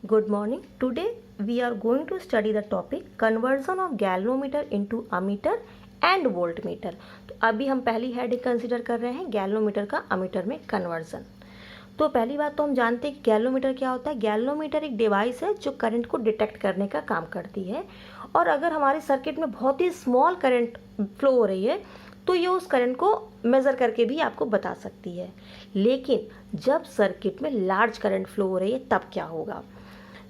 Good morning. Today we are going to study the topic conversion of galvanometer into ammeter and voltmeter. तो अभी हम पहली heading consider कर रहे हैं गैल्वोमीटर का अमीटर में कन्वर्जन। तो पहली बात तो हम जानते हैं कि गैल्वोमीटर क्या होता है। गैल्वोमीटर एक डिवाइस है जो करंट को डिटेक्ट करने का काम करती है, और अगर हमारे सर्किट में बहुत ही स्मॉल करंट फ्लो हो रही है तो ये उस करंट को मेज़र करके भी आपको बता सकती है। लेकिन जब सर्किट में लार्ज करंट फ्लो हो रही है तब क्या होगा?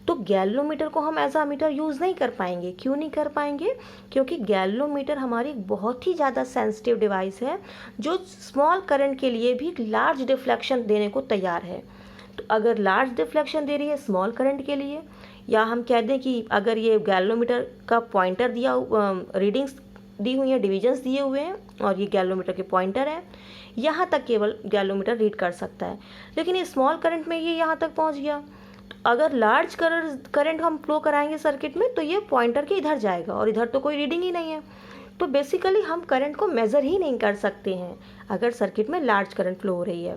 तो गैल्वोमीटर को हम एज अ मीटर यूज़ नहीं कर पाएंगे। क्यों नहीं कर पाएंगे? क्योंकि गैल्वोमीटर हमारी एक बहुत ही ज़्यादा सेंसिटिव डिवाइस है जो स्मॉल करंट के लिए भी लार्ज डिफ्लेक्शन देने को तैयार है। तो अगर लार्ज डिफ्लेक्शन दे रही है स्मॉल करंट के लिए, या हम कह दें कि अगर ये गैल्वोमीटर का पॉइंटर दिया रीडिंग्स दी हुई हैं, डिविजन्स दिए हुए हैं और ये गैल्वोमीटर के पॉइंटर है, यहाँ तक केवल गैल्वोमीटर रीड कर सकता है। लेकिन ये स्मॉल करंट में ये यहाँ तक पहुँच गया, अगर लार्ज करंट हम फ्लो कराएंगे सर्किट में तो ये पॉइंटर के इधर जाएगा और इधर तो कोई रीडिंग ही नहीं है। तो बेसिकली हम करंट को मेज़र ही नहीं कर सकते हैं अगर सर्किट में लार्ज करंट फ्लो हो रही है।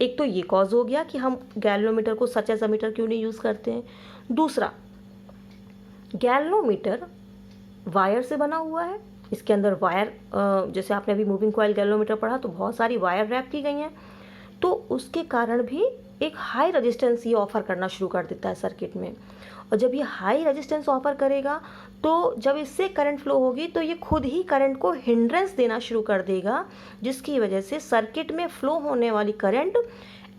एक तो ये कॉज हो गया कि हम गैल्वोमीटर को सच एज अमीटर क्यों नहीं यूज़ करते हैं। दूसरा, गैल्वोमीटर वायर से बना हुआ है। इसके अंदर वायर, जैसे आपने अभी मूविंग कॉइल गैल्वोमीटर पढ़ा तो बहुत सारी वायर रैप की गई हैं, तो उसके कारण भी एक हाई रेजिस्टेंस ये ऑफ़र करना शुरू कर देता है सर्किट में। और जब ये हाई रेजिस्टेंस ऑफ़र करेगा तो जब इससे करंट फ्लो होगी तो ये खुद ही करंट को हिंड्रेंस देना शुरू कर देगा, जिसकी वजह से सर्किट में फ्लो होने वाली करंट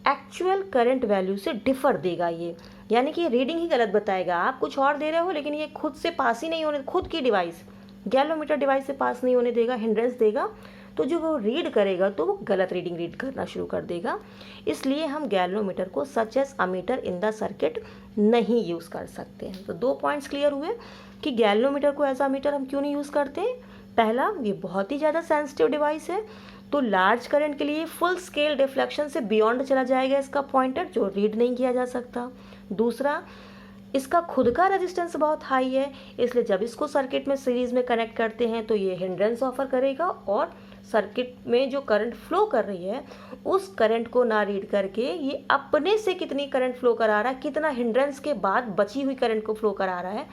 एक्चुअल करंट वैल्यू से डिफर देगा। ये यानी कि ये रीडिंग ही गलत बताएगा। आप कुछ और दे रहे हो लेकिन ये खुद से पास ही नहीं होने, खुद की डिवाइस गैल्वोमीटर डिवाइस से पास नहीं होने देगा, हिंड्रेंस देगा। तो जो वो रीड करेगा तो वो गलत रीडिंग रीड करना शुरू कर देगा। इसलिए हम गैल्वोमीटर को such as ammeter in the circuit नहीं यूज़ कर सकते हैं। तो दो पॉइंट्स क्लियर हुए कि गैल्वोमीटर को एज अमीटर हम क्यों नहीं यूज़ करते हैं। पहला, ये बहुत ही ज़्यादा सेंसिटिव डिवाइस है, तो लार्ज करंट के लिए फुल स्केल डिफ्लेक्शन से बियॉन्ड चला जाएगा इसका पॉइंटर, जो रीड नहीं किया जा सकता। दूसरा, इसका खुद का रेजिस्टेंस बहुत हाई है, इसलिए जब इसको सर्किट में सीरीज़ में कनेक्ट करते हैं तो ये हिंड्रेंस ऑफर करेगा और सर्किट में जो करंट फ्लो कर रही है उस करंट को ना रीड करके ये अपने से कितनी करंट फ्लो करा रहा है, कितना हिंड्रेंस के बाद बची हुई करंट को फ्लो करा रहा है,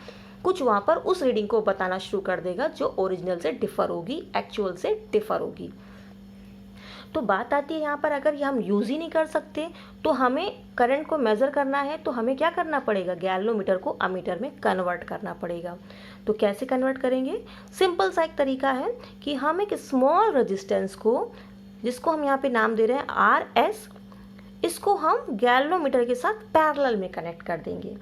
कुछ वहाँ पर उस रीडिंग को बताना शुरू कर देगा जो ओरिजिनल से डिफ़र होगी, एक्चुअल से डिफ़र होगी। तो बात आती है यहाँ पर, अगर ये हम यूज़ ही नहीं कर सकते तो हमें करंट को मेज़र करना है तो हमें क्या करना पड़ेगा? गैल्वोमीटर को अमीटर में कन्वर्ट करना पड़ेगा। तो कैसे कन्वर्ट करेंगे? सिंपल सा एक तरीका है कि हम एक स्मॉल रेजिस्टेंस को, जिसको हम यहाँ पे नाम दे रहे हैं RS, इसको हम गैल्वोमीटर के साथ पैरेलल में कनेक्ट कर देंगे।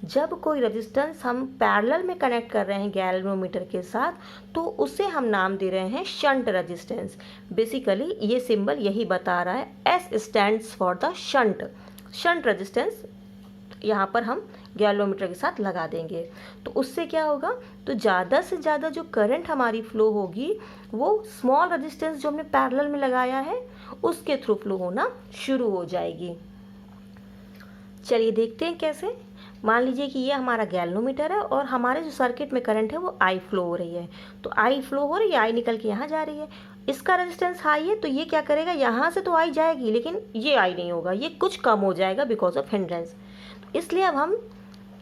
जब कोई रेजिस्टेंस हम पैरेलल में कनेक्ट कर रहे हैं गैल्वोमीटर के साथ तो उसे हम नाम दे रहे हैं शंट रेजिस्टेंस। बेसिकली ये सिंबल यही बता रहा है, S stands for the shunt resistance. यहाँ पर हम गैल्वोमीटर के साथ लगा देंगे तो उससे क्या होगा? तो ज़्यादा से ज़्यादा जो करंट हमारी फ्लो होगी वो स्मॉल रेजिस्टेंस जो हमने पैरेलल में लगाया है उसके थ्रू फ्लो होना शुरू हो जाएगी। चलिए देखते हैं कैसे। मान लीजिए कि ये हमारा गैल्वोमीटर है और हमारे जो सर्किट में करंट है वो I फ्लो हो रही है। तो I फ्लो हो रही है, I निकल के यहाँ जा रही है। इसका रेजिस्टेंस हाई है तो ये क्या करेगा? यहाँ से तो I जाएगी लेकिन ये I नहीं होगा, ये कुछ कम हो जाएगा बिकॉज ऑफ हिंड्रेंस। इसलिए अब हम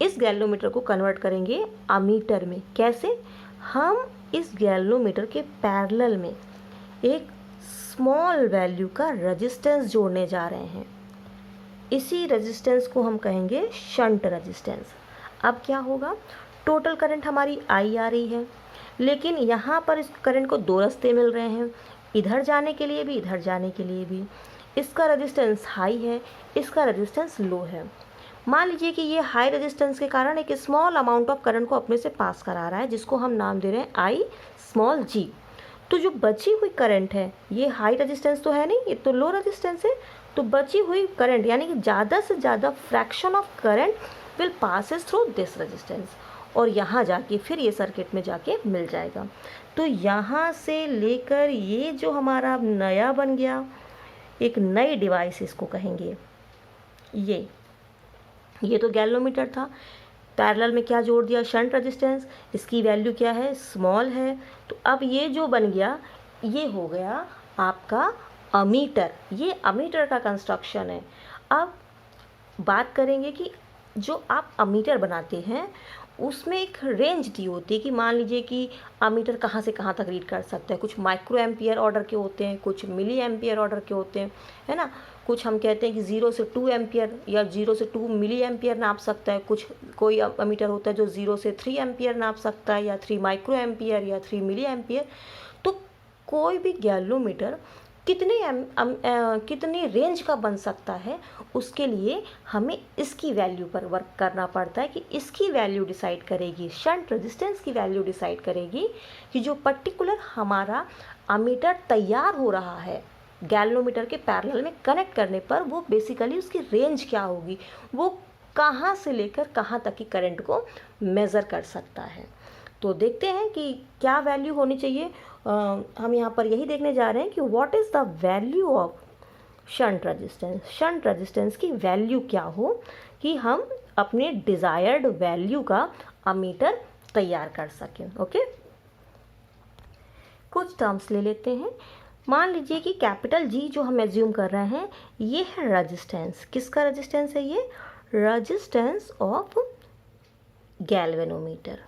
इस गैल्वोमीटर को कन्वर्ट करेंगे अमीटर में। कैसे? हम इस गैल्वोमीटर के पैरेलल में एक स्मॉल वैल्यू का रेजिस्टेंस जोड़ने जा रहे हैं। इसी रेजिस्टेंस को हम कहेंगे शंट रेजिस्टेंस। अब क्या होगा? टोटल करंट हमारी I आ रही है, लेकिन यहाँ पर इस करंट को दो रास्ते मिल रहे हैं, इधर जाने के लिए भी, इधर जाने के लिए भी। इसका रेजिस्टेंस हाई है, इसका रेजिस्टेंस लो है। मान लीजिए कि ये हाई रेजिस्टेंस के कारण एक स्मॉल अमाउंट ऑफ करंट को अपने से पास करा रहा है, जिसको हम नाम दे रहे हैं I स्मॉल g। तो जो बची हुई करंट है, ये हाई रेजिस्टेंस तो है नहीं, ये तो लो रेजिस्टेंस है, तो बची हुई करंट यानी कि ज़्यादा से ज़्यादा fraction of current will passes through this resistance, और यहाँ जाके फिर ये सर्किट में जाके मिल जाएगा। तो यहाँ से लेकर ये जो हमारा नया बन गया, एक नई डिवाइस इसको कहेंगे। ये तो गैल्वोमीटर था, पैरेलल में क्या जोड़ दिया? Shunt resistance. इसकी वैल्यू क्या है? स्मॉल है। तो अब ये जो बन गया ये हो गया आपका अमीटर। ये अमीटर का कंस्ट्रक्शन है। अब बात करेंगे कि जो आप अमीटर बनाते हैं उसमें एक रेंज दी होती है कि मान लीजिए कि अमीटर कहाँ से कहाँ तक रीड कर सकते हैं। कुछ माइक्रो एम्पियर ऑर्डर के होते हैं, कुछ मिली एम्पियर ऑर्डर के होते हैं, है ना। कुछ हम कहते हैं कि 0 से 2 एम्पियर या 0 से 2 मिली एम्पियर नाप सकता है। कुछ कोई अमीटर होता है जो 0 से 3 एम्पियर नाप सकता है, या 3 माइक्रो एम्पियर या 3 मिली एम्पियर। तो कोई भी गैल्वोमीटर कितनी रेंज का बन सकता है, उसके लिए हमें इसकी वैल्यू पर वर्क करना पड़ता है कि इसकी वैल्यू डिसाइड करेगी, शंट रेजिस्टेंस की वैल्यू डिसाइड करेगी कि जो पर्टिकुलर हमारा अमीटर तैयार हो रहा है गैल्वोमीटर के पैरेलल में कनेक्ट करने पर, वो बेसिकली उसकी रेंज क्या होगी, वो कहाँ से लेकर कहाँ तक की करंट को मेज़र कर सकता है। तो देखते हैं कि क्या वैल्यू होनी चाहिए। हम यहाँ पर यही देखने जा रहे हैं कि what is the value of shunt resistance. Shunt resistance की वैल्यू क्या हो कि हम अपने डिज़ायर्ड वैल्यू का अमीटर तैयार कर सकें। ओके, कुछ टर्म्स ले लेते हैं। मान लीजिए कि कैपिटल जी जो हम एज्यूम कर रहे हैं ये है रेजिस्टेंस। किसका रेजिस्टेंस है ये? Resistance of galvanometer.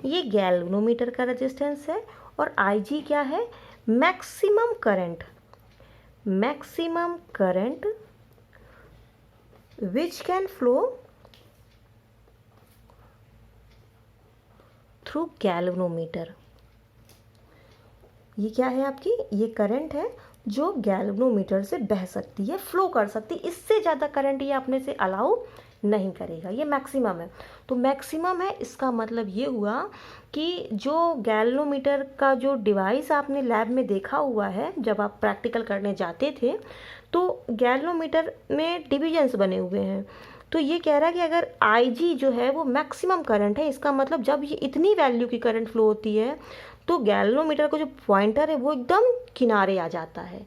ये गैल्वेनोमीटर का रेजिस्टेंस है। और आई जी क्या है? Maximum current, maximum current which can flow through galvanometer. ये क्या है आपकी? ये करंट है जो गैल्वेनोमीटर से बह सकती है, फ्लो कर सकती है। इससे ज़्यादा करंट ये अपने से अलाउ नहीं करेगा, ये मैक्सिमम है। तो मैक्सिमम है, इसका मतलब ये हुआ कि जो गैल्वेनोमीटर का जो डिवाइस आपने लैब में देखा हुआ है जब आप प्रैक्टिकल करने जाते थे, तो गैल्वेनोमीटर में डिविजन्स बने हुए हैं। तो ये कह रहा है कि अगर IG जो है वो मैक्सिमम करंट है, इसका मतलब जब ये इतनी वैल्यू की करंट फ्लो होती है तो गैल्वेनोमीटर का जो पॉइंटर है वो एकदम किनारे आ जाता है,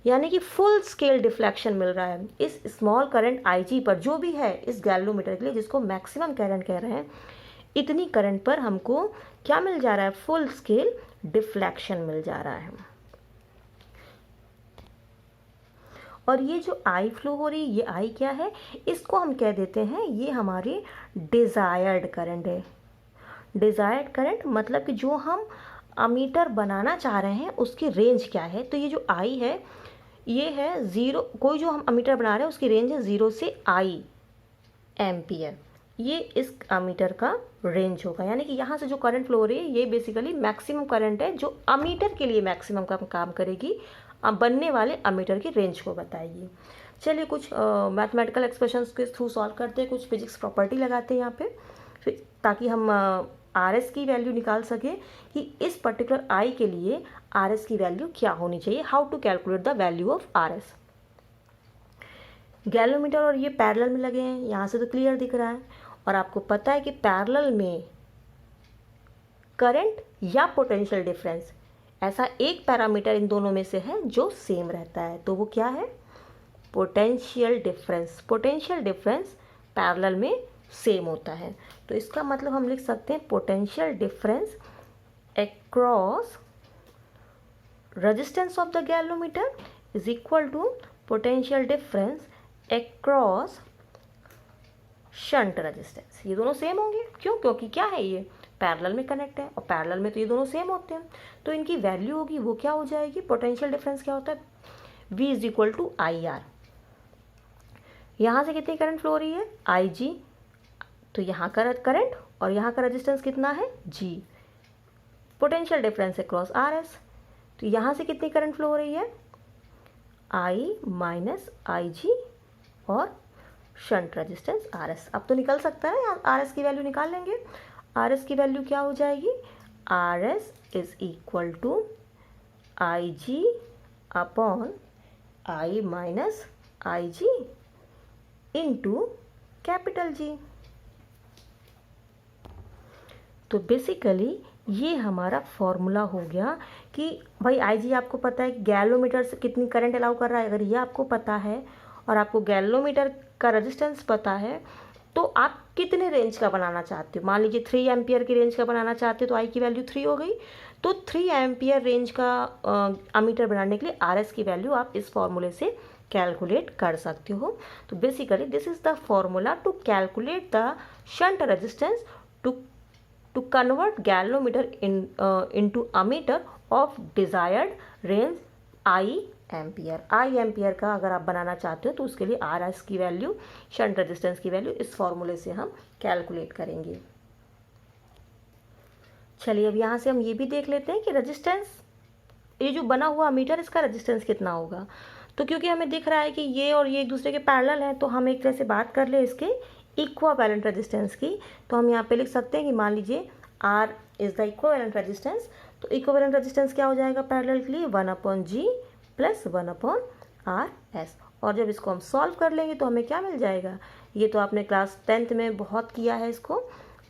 यानी कि फुल स्केल डिफ्लेक्शन मिल रहा है इस स्मॉल करंट IG पर, जो भी है इस गैल्वेनोमीटर के लिए, जिसको मैक्सिमम करंट कह रहे हैं। इतनी करंट पर हमको क्या मिल जा रहा है? फुल स्केल डिफ्लेक्शन मिल जा रहा है। और ये जो आई फ्लो हो रही है, ये आई क्या है? इसको हम कह देते हैं ये हमारी डिज़ायर्ड करंट है। डिज़ायर्ड करंट मतलब कि जो हम अमीटर बनाना चाह रहे हैं उसकी रेंज क्या है। तो ये जो आई है ये है 0, कोई जो हम अमीटर बना रहे हैं उसकी रेंज है 0 से I एम्पियर। ये इस अमीटर का रेंज होगा, यानी कि यहाँ से जो करंट फ्लो हो रही है ये बेसिकली मैक्सिमम करंट है जो अमीटर के लिए मैक्सिमम का काम करेगी, बनने वाले अमीटर की रेंज को बताएगी। चलिए कुछ मैथमेटिकल एक्सप्रेशंस के थ्रू सॉल्व करते हैं, कुछ फिजिक्स प्रॉपर्टी लगाते हैं यहाँ पे, फिर ताकि हम RS की वैल्यू निकाल सके कि इस पर्टिकुलर I के लिए RS की वैल्यू क्या होनी चाहिए। How to calculate the value of RS। Galvanometer और ये पैरेलल में लगे हैं, यहाँ से तो क्लियर दिख रहा है। और आपको पता है कि पैरेलल में करंट या पोटेंशियल डिफरेंस, ऐसा एक पैरामीटर इन दोनों में से है जो सेम रहता है, तो वो क्या है? Potential difference. Potential difference parallel में सेम होता है, तो इसका मतलब हम लिख सकते हैं potential difference across resistance of the galvanometer is equal to potential difference across shunt resistance. ये दोनों सेम होंगे, क्यों? क्योंकि क्या है, ये पैरेलल में कनेक्ट है और पैरेलल में तो ये दोनों सेम होते हैं, तो इनकी वैल्यू होगी वो क्या हो जाएगी? पोटेंशियल डिफरेंस क्या होता है? V is equal to IR। यहाँ से कितनी करंट फ्लो हो रही है? IG, तो यहाँ का करंट और यहाँ का रेजिस्टेंस कितना है? G। Potential difference across RS, तो यहाँ से कितनी करंट फ्लो हो रही है? I माइनस IG और शंट रेजिस्टेंस RS। अब तो निकल सकता है, RS की वैल्यू निकाल लेंगे। RS की वैल्यू क्या हो जाएगी? RS is equal to IG upon I minus IG into capital G। तो बेसिकली ये हमारा फॉर्मूला हो गया कि भाई IG आपको पता है कि गैल्वेनोमीटर से कितनी करंट अलाउ कर रहा है। अगर ये आपको पता है और आपको गैल्वेनोमीटर का रेजिस्टेंस पता है, तो आप कितने रेंज का बनाना चाहते हो? मान लीजिए 3 एम्पियर की रेंज का बनाना चाहते हो तो I की वैल्यू 3 हो गई। तो 3 एम्पियर रेंज का अमीटर बनाने के लिए RS की वैल्यू आप इस फॉर्मूले से कैलकुलेट कर सकते हो। तो basically this is the formula to calculate the shunt resistance to convert galvanometer into ammeter of desired range I ampere का अगर आप बनाना चाहते हो तो उसके लिए आर एस की वैल्यू, शंट रेजिस्टेंस की वैल्यू इस फॉर्मूले से हम कैलकुलेट करेंगे। चलिए अब यहाँ से हम ये भी देख लेते हैं कि रेजिस्टेंस, ये जो बना हुआ मीटर इसका रेजिस्टेंस कितना होगा। तो क्योंकि हमें दिख रहा है कि ये और ये एक दूसरे के पैरेलल हैं, तो हम एक तरह से बात कर ले इसके इक्विवेलेंट रेजिस्टेंस की। तो हम यहाँ पे लिख सकते हैं कि मान लीजिए R is the equivalent resistance. तो इक्विवेलेंट रेजिस्टेंस क्या हो जाएगा पैरेलल के लिए, 1/G प्लस 1/RS। और जब इसको हम सॉल्व कर लेंगे तो हमें क्या मिल जाएगा, ये तो आपने क्लास 10th में बहुत किया है इसको,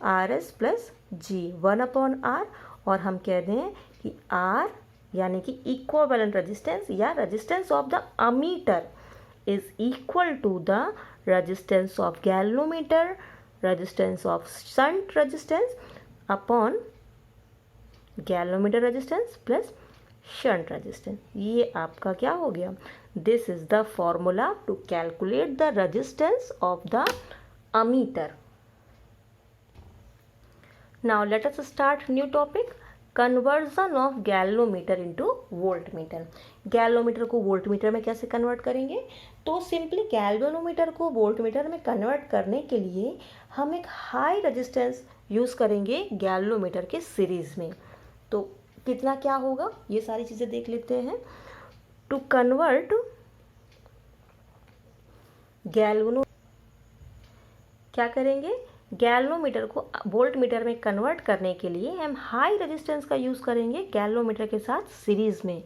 RS प्लस G 1/R। और हम कह दें कि R यानी कि इक्विवेलेंट रेजिस्टेंस या resistance of the ammeter is equal to the resistance of galvanometer, resistance of shunt resistance upon galvanometer resistance plus shunt resistance. ये आपका क्या हो गया, this is the formula to calculate the resistance of the ammeter. Now let us start new topic, conversion of galvanometer into voltmeter. Galvanometer को voltmeter में कैसे convert करेंगे, तो सिंपली गैल्वेनोमीटर को वोल्टमीटर में कन्वर्ट करने के लिए हम एक हाई रेजिस्टेंस यूज़ करेंगे गैल्वेनोमीटर के सीरीज़ में। तो कितना क्या होगा ये सारी चीज़ें देख लेते हैं। टू कन्वर्ट क्या करेंगे, गैल्वेनोमीटर को वोल्टमीटर में कन्वर्ट करने के लिए हम हाई रेजिस्टेंस का यूज़ करेंगे गैल्वेनोमीटर के साथ सीरीज़ में।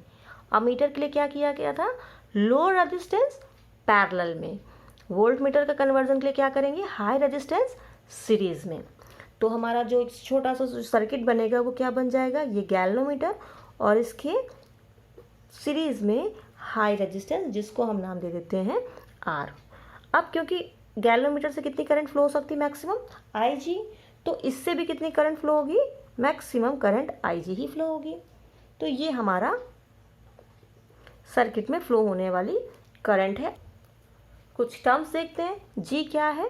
अमीटर के लिए क्या किया गया था, लो रेजिस्टेंस पैरेलल में। वोल्टमीटर का कन्वर्जन के लिए क्या करेंगे, हाई रेजिस्टेंस सीरीज़ में। तो हमारा जो छोटा सा सर्किट बनेगा वो क्या बन जाएगा, ये गैल्वेनोमीटर और इसके सीरीज़ में हाई रेजिस्टेंस जिसको हम नाम दे देते हैं आर। अब क्योंकि गैल्वेनोमीटर से कितनी करंट फ्लो हो सकती है, मैक्सिमम IG, तो इससे भी कितनी करंट फ्लो होगी, मैक्सिमम करंट IG ही फ्लो होगी। तो ये हमारा सर्किट में फ्लो होने वाली करंट है। कुछ टर्म्स देखते हैं, G क्या है,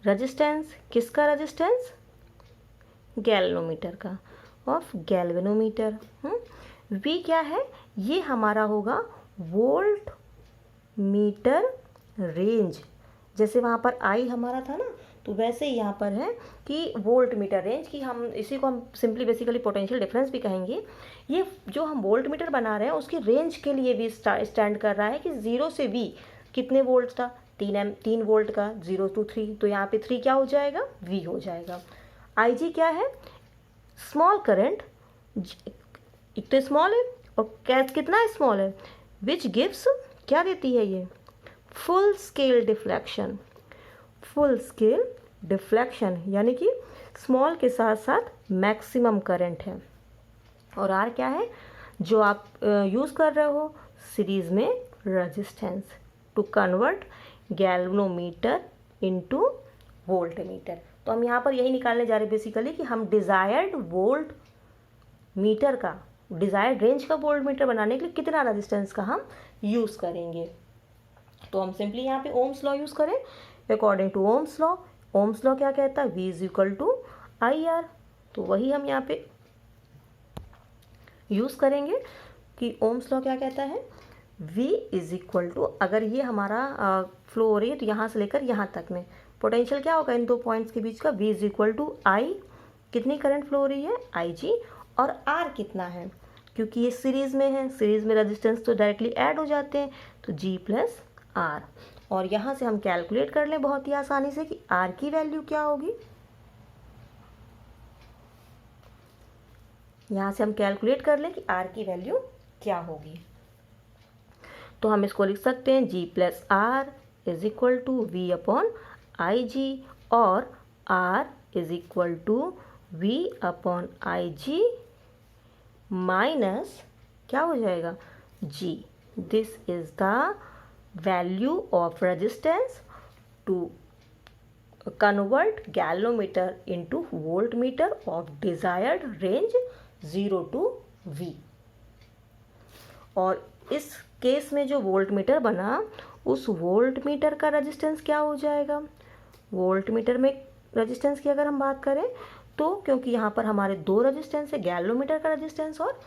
रेजिस्टेंस, किसका रेजिस्टेंस, गैल्वेनोमीटर का, ऑफ गैल्वेनोमीटर। V क्या है, ये हमारा होगा वोल्ट मीटर रेंज। जैसे वहाँ पर I हमारा था ना, तो वैसे ही यहाँ पर है कि वोल्ट मीटर रेंज की, हम इसी को हम सिंपली बेसिकली पोटेंशियल डिफरेंस भी कहेंगे। ये जो हम वोल्ट मीटर बना रहे हैं उसकी रेंज के लिए भी स्टैंड कर रहा है कि 0 से V कितने वोल्ट था, 3 वोल्ट का, 0 to 3, तो यहाँ पे 3 क्या हो जाएगा, V हो जाएगा। IG क्या है, स्मॉल करंट, एक तो स्मॉल है और कितना स्मॉल है, विच गिव्स, क्या देती है ये, full scale deflection. Full scale deflection यानी कि स्मॉल के साथ साथ मैक्सिमम करंट है। और आर क्या है, जो आप यूज़ कर रहे हो सीरीज़ में resistance to convert galvanometer into voltmeter. तो हम यहाँ पर यही निकालने जा रहे हैं बेसिकली कि हम डिज़ायर्ड वोल्ट मीटर का, डिज़ायर्ड रेंज का वोल्ट मीटर बनाने के लिए कितना रेजिस्टेंस का हम यूज़ करेंगे। तो हम सिंपली यहाँ पे ओम्स लॉ यूज़ करें। अकॉर्डिंग टू ओम्स लॉ क्या कहता है, V = IR। तो वही हम यहाँ पे यूज़ करेंगे कि ओम्स लॉ क्या कहता है, V = अगर ये हमारा फ्लो हो रही है तो यहाँ से लेकर यहाँ तक में पोटेंशियल क्या होगा इन दो पॉइंट्स के बीच का, V = I, कितनी करंट फ्लो हो रही है, IG, और R कितना है, क्योंकि ये सीरीज़ में है, सीरीज़ में रेजिस्टेंस तो डायरेक्टली ऐड हो जाते हैं, तो G + R। और यहाँ से हम कैलकुलेट कर लें बहुत ही आसानी से कि R की वैल्यू क्या होगी। यहाँ से हम कैलकुलेट कर लें कि R की वैल्यू क्या होगी। तो हम इसको लिख सकते हैं G + R = V/IG, और R = V/IG माइनस क्या हो जाएगा, G। This is the value of resistance to convert galvanometer into voltmeter of desired range 0 to V। और इस केस में जो वोल्टमीटर बना उस वोल्ट मीटर का रेजिस्टेंस क्या हो जाएगा। वोल्ट मीटर में रेजिस्टेंस की अगर हम बात करें तो क्योंकि यहाँ पर हमारे दो रेजिस्टेंस है, गैलोमीटर का रेजिस्टेंस और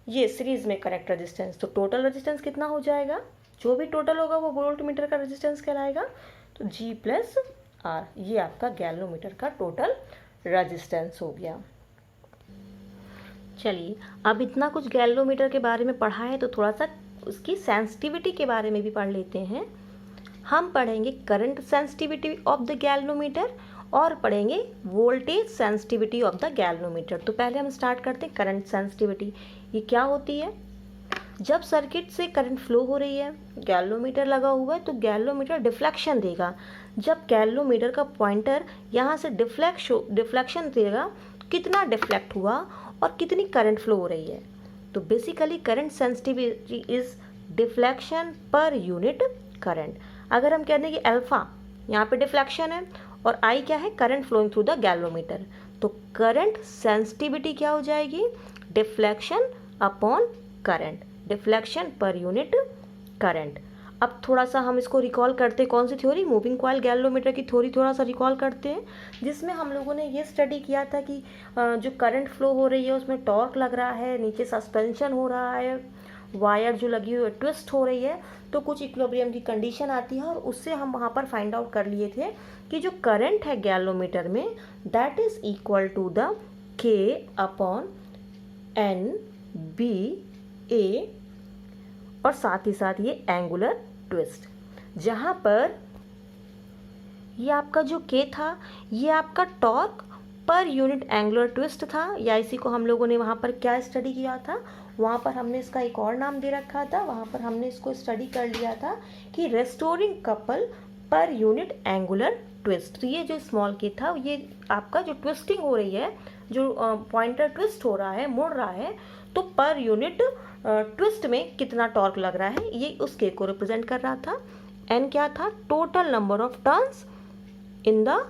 ये सीरीज में कनेक्ट रेजिस्टेंस, तो टोटल रेजिस्टेंस कितना हो जाएगा, जो भी टोटल होगा वो वोल्ट मीटर का रेजिस्टेंस कहलाएगा। तो G प्लस R, ये आपका गैलोमीटर का टोटल रेजिस्टेंस हो गया। चलिए, अब इतना कुछ गैलोमीटर के बारे में पढ़ा है तो थोड़ा सा उसकी सेंसिटिविटी के बारे में भी पढ़ लेते हैं। हम पढ़ेंगे current sensitivity of the galvanometer और पढ़ेंगे voltage sensitivity of the galvanometer. तो पहले हम स्टार्ट करते हैं करंट सेंसिटिविटी। ये क्या होती है, जब सर्किट से करंट फ्लो हो रही है, गैल्वेनोमीटर लगा हुआ है तो गैल्वेनोमीटर डिफ्लेक्शन देगा। जब गैल्वेनोमीटर का पॉइंटर यहाँ से डिफ्लेक्शन देगा, कितना डिफ्लेक्ट हुआ और कितनी करंट फ्लो हो रही है। तो basically current sensitivity is deflection per unit current. अगर हम कहते हैं कि अल्फा यहाँ पे डिफ्लेक्शन है और आई क्या है, current flowing through the galvanometer, तो करंट सेंसिटिविटी क्या हो जाएगी, deflection upon current, deflection per unit current. अब थोड़ा सा हम इसको रिकॉल करते हैं, कौन सी थ्योरी, मूविंग कॉइल गैल्वेनोमीटर की थ्योरी थोड़ा सा रिकॉल करते हैं, जिसमें हम लोगों ने ये स्टडी किया था कि जो करंट फ्लो हो रही है उसमें टॉर्क लग रहा है, नीचे सस्पेंशन हो रहा है, वायर जो लगी हुई है ट्विस्ट हो रही है, तो कुछ इक्विलिब्रियम की कंडीशन आती है और उससे हम वहाँ पर फाइंड आउट कर लिए थे कि जो करंट है गैल्वेनोमीटर में that is equal to the K अपॉन N B A और साथ ही साथ ये एंगुलर ट्विस्ट, जहाँ पर ये आपका जो K था ये आपका torque per unit angular twist था, या इसी को हम लोगों ने वहाँ पर क्या स्टडी किया था, वहाँ पर हमने इसका एक और नाम दे रखा था, वहाँ पर हमने इसको स्टडी कर लिया था कि restoring couple per unit angular twist. तो ये जो स्मॉल K था ये आपका जो ट्विस्टिंग हो रही है, जो पॉइंटर ट्विस्ट हो रहा है, मुड़ रहा है, तो पर यूनिट ट्विस्ट में कितना टॉर्क लग रहा है, ये उस K को रिप्रेजेंट कर रहा था। N क्या था, total number of turns in the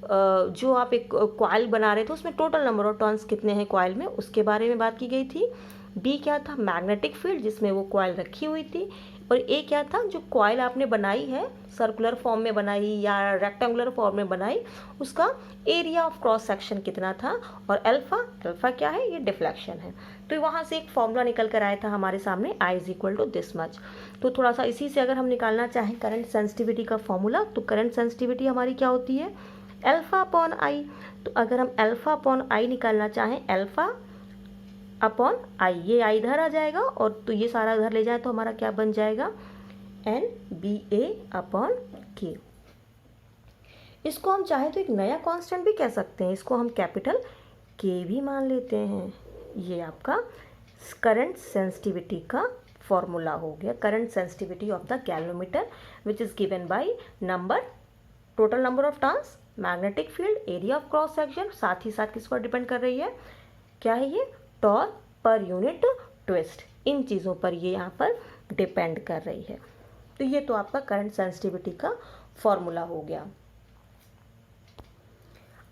जो आप एक कॉइल बना रहे थे उसमें टोटल नंबर ऑफ टर्न्स कितने हैं कॉइल में, उसके बारे में बात की गई थी। B क्या था, मैग्नेटिक फील्ड जिसमें वो कॉइल रखी हुई थी। और A क्या था, जो कॉइल आपने बनाई है, सर्कुलर फॉर्म में बनाई या रेक्टेंगुलर फॉर्म में बनाई, उसका एरिया ऑफ क्रॉस सेक्शन कितना था। और अल्फा क्या है, ये डिफ्लेक्शन है। तो वहाँ से एक फॉर्मूला निकल कर आया था हमारे सामने, I is equal to this much. तो थोड़ा सा इसी से अगर हम निकालना चाहें करंट सेंसिटिविटी का फॉर्मूला, तो करंट सेंसिटिविटी हमारी क्या होती है, अल्फा अपॉन आई। तो अगर हम अल्फा अपॉन आई निकालना चाहें, अल्फा अपॉन आई, ये आई इधर आ जाएगा और तो ये सारा इधर ले जाए तो हमारा क्या बन जाएगा, NBA अपॉन K। इसको हम चाहे तो एक नया कांस्टेंट भी कह सकते हैं, इसको हम कैपिटल K भी मान लेते हैं। ये आपका करंट सेंसिटिविटी का फॉर्मूला हो गया, current sensitivity of the galvanometer which is given by number, total number of turns, magnetic field, area of cross section, साथ ही साथ किस पर डिपेंड कर रही है, क्या है ये, टॉर्क पर यूनिट ट्विस्ट, इन चीज़ों पर ये यहाँ पर डिपेंड कर रही है। तो ये तो आपका करंट सेंसिटिविटी का फॉर्मूला हो गया।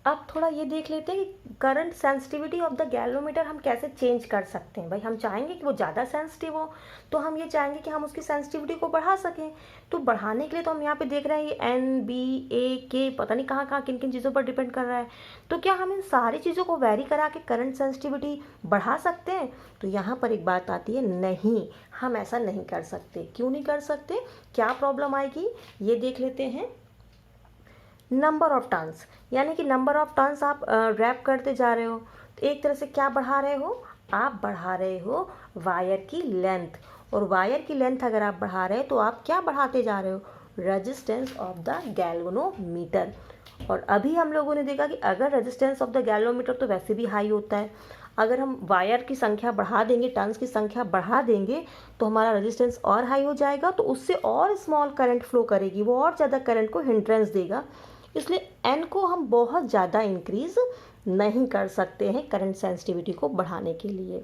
अब थोड़ा ये देख लेते हैं कि current sensitivity of the galvanometer हम कैसे चेंज कर सकते हैं। भाई हम चाहेंगे कि वो ज़्यादा सेंसिटिव हो, तो हम ये चाहेंगे कि हम उसकी सेंसिटिविटी को बढ़ा सकें। तो बढ़ाने के लिए तो हम यहाँ पे देख रहे हैं ये N B A K पता नहीं कहाँ कहाँ किन किन चीज़ों पर डिपेंड कर रहा है। तो क्या हम इन सारी चीज़ों को वेरी करा के करंट सेंसिटिविटी बढ़ा सकते हैं? तो यहाँ पर एक बात आती है, नहीं, हम ऐसा नहीं कर सकते। क्यों नहीं कर सकते, क्या प्रॉब्लम आएगी, ये देख लेते हैं। नंबर ऑफ टर्न्स, यानी कि नंबर ऑफ टर्न्स आप रैप करते जा रहे हो, तो एक तरह से क्या बढ़ा रहे हो, आप बढ़ा रहे हो वायर की लेंथ। और वायर की लेंथ अगर आप बढ़ा रहे हो तो आप क्या बढ़ाते जा रहे हो, रेजिस्टेंस ऑफ द गैल्वेनोमीटर। और अभी हम लोगों ने देखा कि अगर रेजिस्टेंस ऑफ द गैल्वेनोमीटर तो वैसे भी हाई होता है, अगर हम वायर की संख्या बढ़ा देंगे, टर्न्स की संख्या बढ़ा देंगे, तो हमारा रेजिस्टेंस और हाई हो जाएगा, तो उससे और स्मॉल करंट फ्लो करेगी, वो और ज़्यादा करंट को हिंड्रेंस देगा। इसलिए एन को हम बहुत ज़्यादा इंक्रीज नहीं कर सकते हैं करंट सेंसिटिविटी को बढ़ाने के लिए,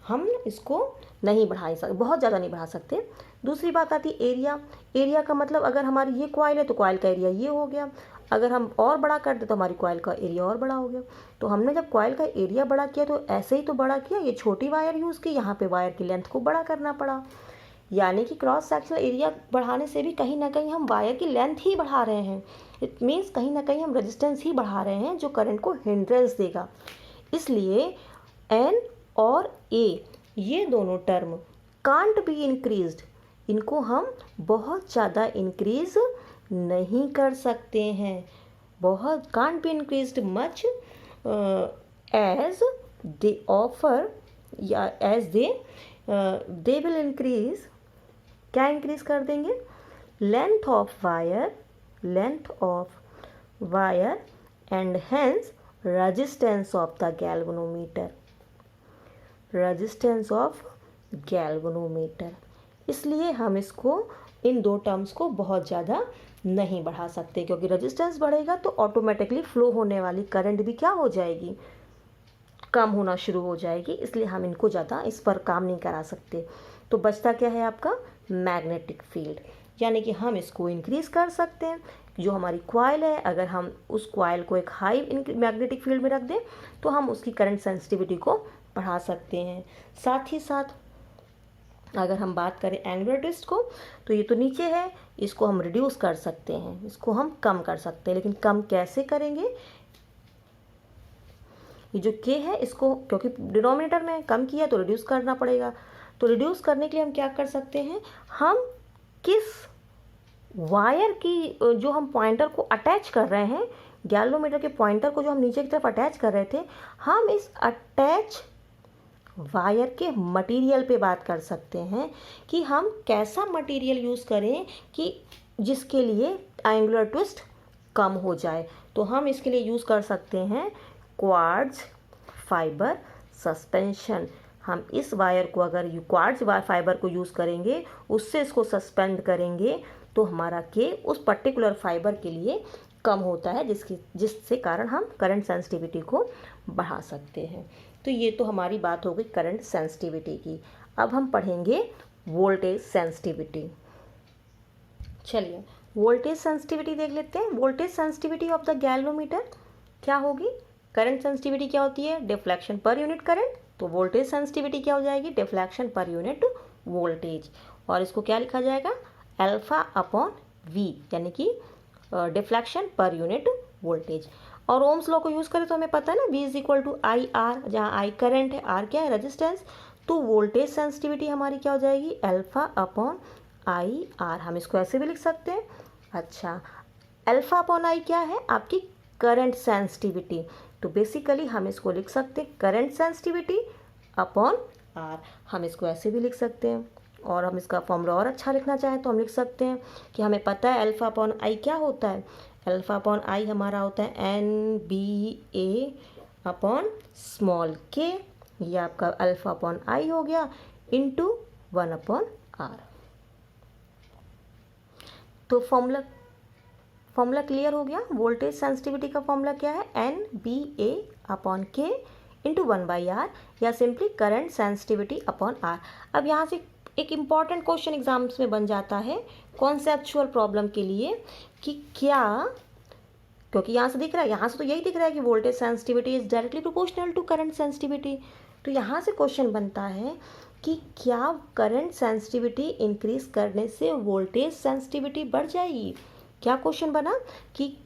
हम इसको नहीं बढ़ा सकते, बहुत ज़्यादा नहीं बढ़ा सकते। दूसरी बात आती है एरिया। एरिया का मतलब अगर हमारी ये कॉइल है तो कॉइल का एरिया ये हो गया, अगर हम और बड़ा कर दे तो हमारी कॉइल का एरिया और बड़ा हो गया। तो हमने जब कॉइल का एरिया बड़ा किया तो ऐसे ही तो बड़ा किया, ये छोटी वायर यूज़ की, यहाँ पे वायर की लेंथ को बड़ा करना पड़ा। यानी कि क्रॉस सेक्शनल एरिया बढ़ाने से भी कहीं ना कहीं हम वायर की लेंथ ही बढ़ा रहे हैं। इट मीन्स कहीं ना कहीं हम रेजिस्टेंस ही बढ़ा रहे हैं जो करंट को हिंड्रेंस देगा। इसलिए एन और ए ये दोनों टर्म कांट बी इंक्रीज्ड, इनको हम बहुत ज़्यादा इंक्रीज नहीं कर सकते हैं, बहुत can't be increased much as they offer या एज दे विल इंक्रीज। क्या इंक्रीज कर देंगे? Length of wire and hence resistance of the galvanometer, resistance of galvanometer. इसलिए हम इसको इन दो टर्म्स को बहुत ज़्यादा नहीं बढ़ा सकते, क्योंकि रेजिस्टेंस बढ़ेगा तो ऑटोमेटिकली फ्लो होने वाली करंट भी क्या हो जाएगी? कम होना शुरू हो जाएगी। इसलिए हम इनको ज़्यादा इस पर काम नहीं करा सकते। तो बचता क्या है आपका? मैग्नेटिक फील्ड, यानी कि हम इसको इंक्रीज़ कर सकते हैं। जो हमारी कॉइल है, अगर हम उस कॉइल को एक हाई मैग्नेटिक फील्ड में रख दें तो हम उसकी करंट सेंसिटिविटी को बढ़ा सकते हैं। साथ ही साथ अगर हम बात करें एंगुलर ट्विस्ट को, तो ये तो नीचे है, इसको हम रिड्यूस कर सकते हैं, इसको हम कम कर सकते हैं। लेकिन कम कैसे करेंगे? ये जो के है इसको, क्योंकि डिनोमिनेटर में कम किया तो रिड्यूस करना पड़ेगा। तो रिड्यूस करने के लिए हम क्या कर सकते हैं? हम किस वायर की जो हम पॉइंटर को अटैच कर रहे हैं, गैल्वेनोमीटर के पॉइंटर को जो हम नीचे की तरफ अटैच कर रहे थे, हम इस अटैच वायर के मटेरियल पे बात कर सकते हैं कि हम कैसा मटेरियल यूज़ करें कि जिसके लिए एंगुलर ट्विस्ट कम हो जाए। तो हम इसके लिए यूज़ कर सकते हैं क्वार्ट्ज फाइबर सस्पेंशन। हम इस वायर को अगर क्वार्ट्ज फाइबर को यूज़ करेंगे, उससे इसको सस्पेंड करेंगे, तो हमारा के उस पर्टिकुलर फाइबर के लिए कम होता है, जिससे कारण हम करंट सेंसिटिविटी को बढ़ा सकते हैं। तो ये तो हमारी बात हो गई करंट सेंसिटिविटी की। अब हम पढ़ेंगे वोल्टेज सेंसिटिविटी। चलिए वोल्टेज सेंसिटिविटी देख लेते हैं। Voltage sensitivity of the galvanometer क्या होगी? करंट सेंसिटिविटी क्या होती है? Deflection per unit current. तो वोल्टेज सेंसिटिविटी क्या हो जाएगी? Deflection per unit voltage. और इसको क्या लिखा जाएगा? अल्फा अपॉन वी, यानी कि डिफ्लेक्शन पर यूनिट वोल्टेज। और ओम्स लॉ को यूज़ करें तो हमें पता है ना, V is equal to I R, जहाँ आई करंट है, आर क्या है? रेजिस्टेंस। तो वोल्टेज सेंसिटिविटी हमारी क्या हो जाएगी? Alpha upon I R. हम इसको ऐसे भी लिख सकते हैं। अच्छा, अल्फा अपॉन आई क्या है? आपकी करंट सेंसिटिविटी। तो बेसिकली हम इसको लिख सकते हैं करंट सेंसिटिविटी अपॉन आर। हम इसको ऐसे भी लिख सकते हैं। और हम इसका फॉर्मूला और अच्छा लिखना चाहें तो हम लिख सकते हैं कि हमें पता है अल्फा अपॉन आई क्या होता है। अल्फा अपॉन आई हमारा होता है NBA अपॉन स्मॉल के, ये आपका अल्फा अपॉन आई हो गया, इंटू 1 अपॉन आर। तो फॉर्मूला क्लियर हो गया। वोल्टेज सेंसिटिविटी का फॉर्मूला क्या है? NBA अपॉन के इंटू 1/r, या simply current sensitivity upon R. अब यहाँ से एक इम्पॉर्टेंट क्वेश्चन एग्जाम्स में बन जाता है कॉन्सेप्चुअल प्रॉब्लम के लिए कि क्या, क्योंकि यहाँ से दिख रहा है, यहाँ से तो यही दिख रहा है कि voltage sensitivity is directly proportional to current sensitivity. तो यहाँ से क्वेश्चन बनता है कि क्या करंट सेंसिटिविटी इंक्रीज करने से वोल्टेज सेंसिटिविटी बढ़ जाएगी? क्या क्वेश्चन बना कि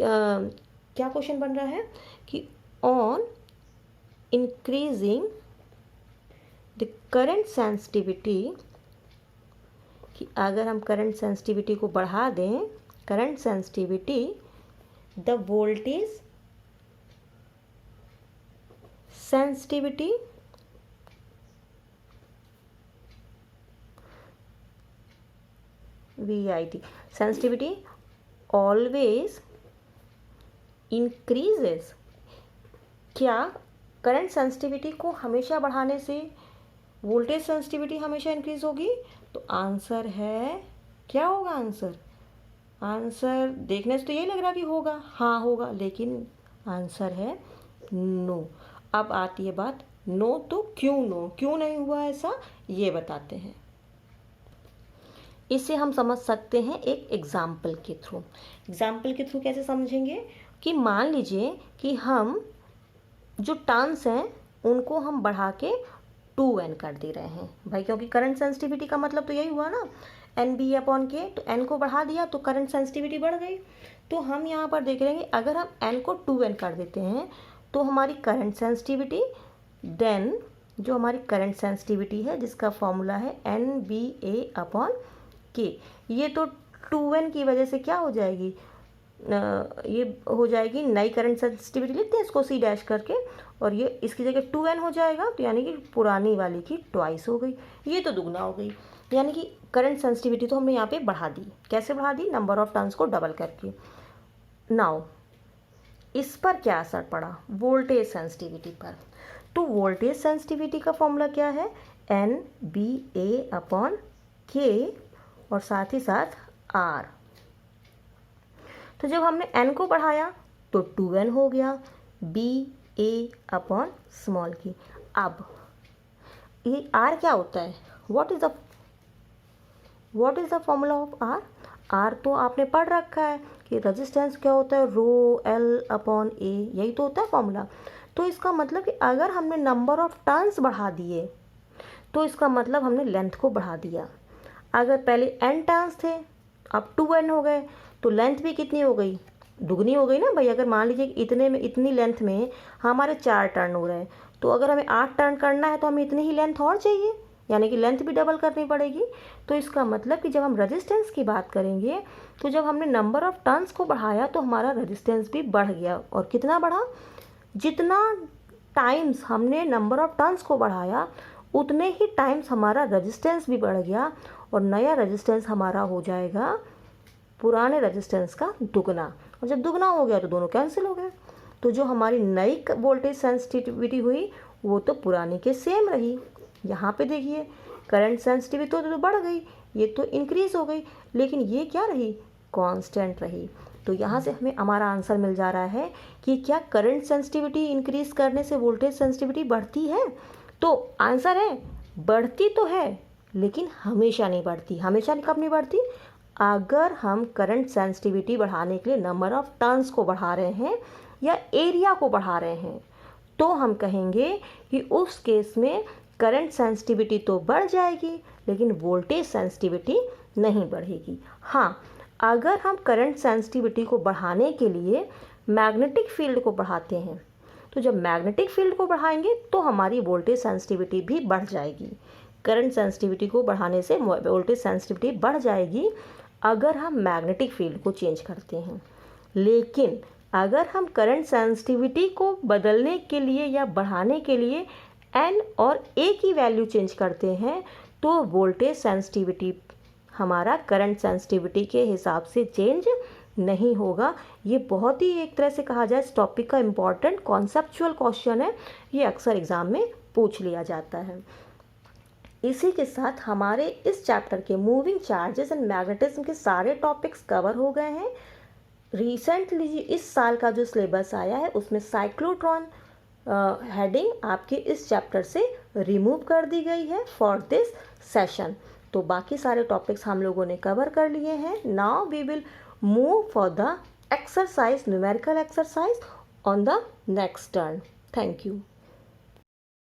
क्या क्वेश्चन बन रहा है कि on increasing the current sensitivity, कि अगर हम करंट सेंसिटिविटी को बढ़ा दें, current sensitivity, the voltage sensitivity VIT sensitivity always increases. क्या करंट सेंसिटिविटी को हमेशा बढ़ाने से वोल्टेज सेंसिटिविटी हमेशा इंक्रीज होगी? तो आंसर है, क्या होगा आंसर? आंसर देखने से तो यही लग रहा कि होगा, हाँ होगा, लेकिन आंसर है नो। अब आती है बात नो, तो क्यों नो, क्यों नहीं हुआ ऐसा, ये बताते हैं। इसे हम समझ सकते हैं एक एग्जाम्पल के थ्रू। एग्जाम्पल के थ्रू कैसे समझेंगे? कि मान लीजिए कि हम जो टर्न्स हैं उनको हम बढ़ा के 2n कर दे रहे हैं भाई, क्योंकि करंट सेंसिटिविटी का मतलब तो यही हुआ ना, NB/K। तो n को बढ़ा दिया तो करंट सेंसिटिविटी बढ़ गई। तो हम यहाँ पर देख लेंगे अगर हम n को 2n कर देते हैं तो हमारी करंट सेंसिटिविटी, देन जो हमारी करंट सेंसिटिविटी है जिसका फॉर्मूला है NBA/K, ये तो 2n की वजह से क्या हो जाएगी, ये हो जाएगी नई करंट सेंसिटिविटी, लिखते हैं इसको C डैश करके, और ये इसकी जगह 2n हो जाएगा, तो यानी कि पुरानी वाली की ट्वाइस हो गई, ये तो दुगना हो गई। यानी कि करंट सेंसिटिविटी तो हमने यहाँ पे बढ़ा दी। कैसे बढ़ा दी? नंबर ऑफ टर्न्स को डबल करके। नाउ इस पर क्या असर पड़ा? वोल्टेज सेंसिटिविटी पर। तो वोल्टेज सेंसिटिविटी का फॉर्मूला क्या है? NBA/K और साथ ही साथ R। तो जब हमने n को बढ़ाया तो 2n हो गया, BA/k। अब ये R क्या होता है? What is the formula of R? R तो आपने पढ़ रखा है कि रेजिस्टेंस क्या होता है, ρL/A, यही तो होता है फॉर्मूला। तो इसका मतलब कि अगर हमने नंबर ऑफ टर्न्स बढ़ा दिए तो इसका मतलब हमने लेंथ को बढ़ा दिया। अगर पहले n टर्न्स थे, अब 2n हो गए, तो लेंथ भी कितनी हो गई? दुगनी हो गई ना भाई। अगर मान लीजिए कि इतनी लेंथ में हमारे 4 टर्न हो रहे हैं, तो अगर हमें 8 टर्न करना है तो हमें इतनी ही लेंथ और चाहिए, यानी कि लेंथ भी डबल करनी पड़ेगी। तो इसका मतलब कि जब हम रेजिस्टेंस की बात करेंगे तो जब हमने नंबर ऑफ टर्न्स को बढ़ाया तो हमारा रेजिस्टेंस भी बढ़ गया। और कितना बढ़ा? जितना टाइम्स हमने नंबर ऑफ टर्न्स को बढ़ाया उतने ही टाइम्स हमारा रेजिस्टेंस भी बढ़ गया, और नया रेजिस्टेंस हमारा हो जाएगा पुराने रेजिस्टेंस का दुगना। और जब दुगना हो गया तो दोनों कैंसिल हो गए। तो जो हमारी नई वोल्टेज सेंसिटिविटी हुई वो तो पुरानी के सेम रही। यहाँ पे देखिए करंट सेंसिटिविटी तो बढ़ गई, ये तो इंक्रीज हो गई, लेकिन ये क्या रही? कांस्टेंट रही। तो यहाँ से हमें हमारा आंसर मिल जा रहा है कि क्या करंट सेंसिटिविटी इंक्रीज करने से वोल्टेज सेंसिटिविटी बढ़ती है? तो आंसर है बढ़ती तो है, लेकिन हमेशा नहीं बढ़ती। हमेशा कब नहीं बढ़ती? अगर हम करंट सेंसिटिविटी बढ़ाने के लिए नंबर ऑफ टर्न्स को बढ़ा रहे हैं या एरिया को बढ़ा रहे हैं, तो हम कहेंगे कि उस केस में करंट सेंसिटिविटी तो बढ़ जाएगी लेकिन वोल्टेज सेंसिटिविटी नहीं बढ़ेगी। हाँ, अगर हम करंट सेंसिटिविटी को बढ़ाने के लिए मैग्नेटिक फील्ड को बढ़ाते हैं, तो जब मैग्नेटिक फील्ड को बढ़ाएंगे तो हमारी वोल्टेज सेंसिटिविटी भी बढ़ जाएगी। करंट सेंसिटिविटी को बढ़ाने से वोल्टेज सेंसिटिविटी बढ़ जाएगी अगर हम मैग्नेटिक फील्ड को चेंज करते हैं। लेकिन अगर हम करंट सेंसिटिविटी को बदलने के लिए या बढ़ाने के लिए n और a की वैल्यू चेंज करते हैं तो वोल्टेज सेंसिटिविटी हमारा करंट सेंसिटिविटी के हिसाब से चेंज नहीं होगा। ये बहुत ही एक तरह से कहा जाए इस टॉपिक का इम्पॉर्टेंट कॉन्सेप्चुअल क्वेश्चन है, ये अक्सर एग्जाम में पूछ लिया जाता है। इसी के साथ हमारे इस चैप्टर के मूविंग चार्जेस एंड मैग्नेटिज्म के सारे टॉपिक्स कवर हो गए हैं। रिसेंटली इस साल का जो सिलेबस आया है उसमें साइक्लोट्रॉन हेडिंग आपके इस चैप्टर से रिमूव कर दी गई है फॉर दिस सेशन। तो बाकी सारे टॉपिक्स हम लोगों ने कवर कर लिए हैं। Now we will move for the exercise, numerical exercise on the next turn. Thank you.